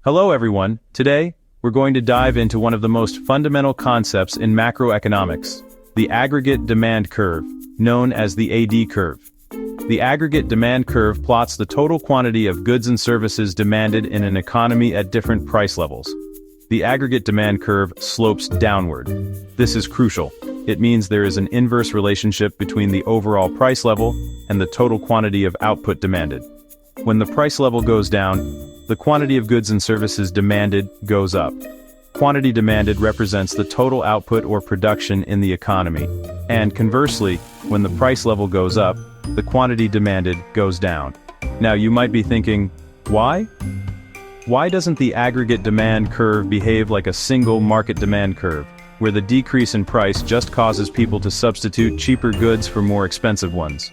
Hello everyone. Today, we're going to dive into one of the most fundamental concepts in macroeconomics, the aggregate demand curve, known as the AD curve. The aggregate demand curve plots the total quantity of goods and services demanded in an economy at different price levels. The aggregate demand curve slopes downward. This is crucial. It means there is an inverse relationship between the overall price level and the total quantity of output demanded. When the price level goes down, the quantity of goods and services demanded goes up. Quantity demanded represents the total output or production in the economy. And conversely, when the price level goes up, the quantity demanded goes down. Now you might be thinking, why? Why doesn't the aggregate demand curve behave like a single market demand curve, where the decrease in price just causes people to substitute cheaper goods for more expensive ones?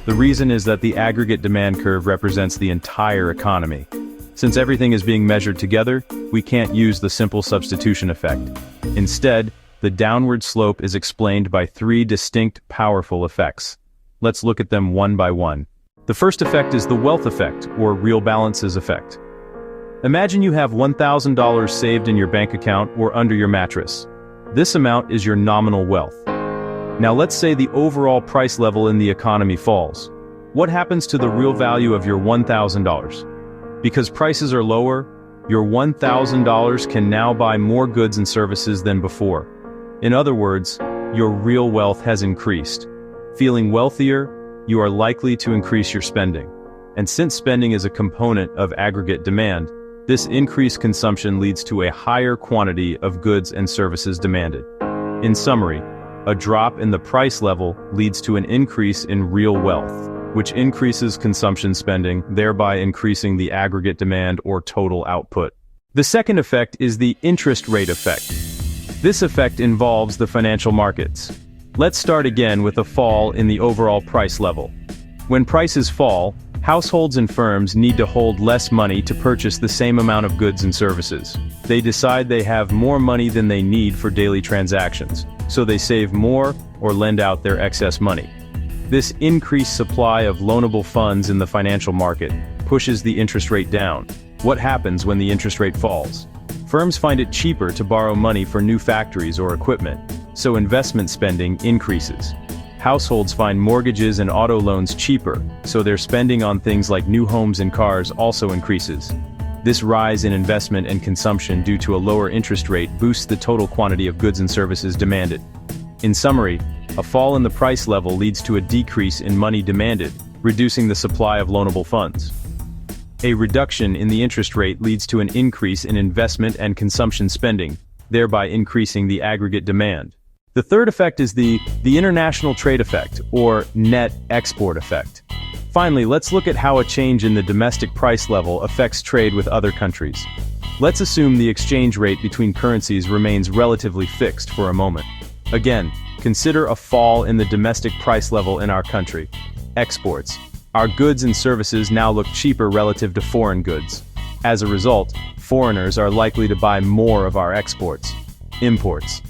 The reason is that the aggregate demand curve represents the entire economy. Since everything is being measured together, we can't use the simple substitution effect. Instead, the downward slope is explained by three distinct, powerful effects. Let's look at them one by one. The first effect is the wealth effect, or real balances effect. Imagine you have $1,000 saved in your bank account or under your mattress. This amount is your nominal wealth. Now let's say the overall price level in the economy falls. What happens to the real value of your $1,000? Because prices are lower, your $1,000 can now buy more goods and services than before. In other words, your real wealth has increased. Feeling wealthier, you are likely to increase your spending. And since spending is a component of aggregate demand, this increased consumption leads to a higher quantity of goods and services demanded. In summary, a drop in the price level leads to an increase in real wealth, which increases consumption spending, thereby increasing the aggregate demand or total output. The second effect is the interest rate effect. This effect involves the financial markets. Let's start again with a fall in the overall price level. When prices fall, households and firms need to hold less money to purchase the same amount of goods and services. They decide they have more money than they need for daily transactions, so they save more or lend out their excess money. This increased supply of loanable funds in the financial market pushes the interest rate down. What happens when the interest rate falls? Firms find it cheaper to borrow money for new factories or equipment, so investment spending increases. Households find mortgages and auto loans cheaper, so their spending on things like new homes and cars also increases. This rise in investment and consumption due to a lower interest rate boosts the total quantity of goods and services demanded. In summary, a fall in the price level leads to a decrease in money demanded, reducing the supply of loanable funds. A reduction in the interest rate leads to an increase in investment and consumption spending, thereby increasing the aggregate demand. The third effect is the international trade effect, or net export effect. Finally, let's look at how a change in the domestic price level affects trade with other countries. Let's assume the exchange rate between currencies remains relatively fixed for a moment. Again, consider a fall in the domestic price level in our country. Exports. Our goods and services now look cheaper relative to foreign goods. As a result, foreigners are likely to buy more of our exports. Imports.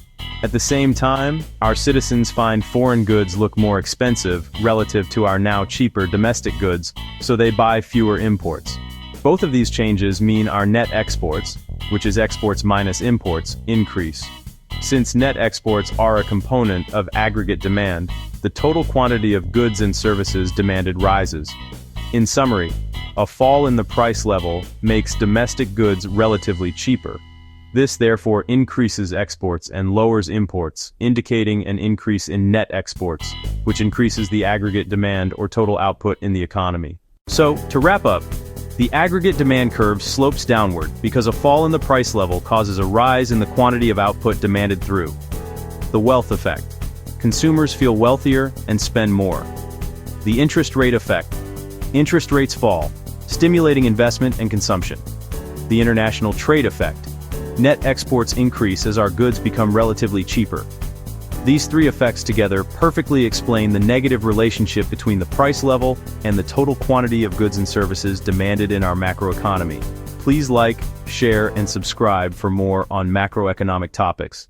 At the same time, our citizens find foreign goods look more expensive relative to our now cheaper domestic goods, so they buy fewer imports. Both of these changes mean our net exports, which is exports minus imports, increase. Since net exports are a component of aggregate demand, the total quantity of goods and services demanded rises. In summary, a fall in the price level makes domestic goods relatively cheaper. This therefore increases exports and lowers imports, indicating an increase in net exports, which increases the aggregate demand or total output in the economy. So, to wrap up, the aggregate demand curve slopes downward because a fall in the price level causes a rise in the quantity of output demanded through the wealth effect. Consumers feel wealthier and spend more. The interest rate effect. Interest rates fall, stimulating investment and consumption. The international trade effect. Net exports increase as our goods become relatively cheaper. These three effects together perfectly explain the negative relationship between the price level and the total quantity of goods and services demanded in our macroeconomy. Please like, share, and subscribe for more on macroeconomic topics.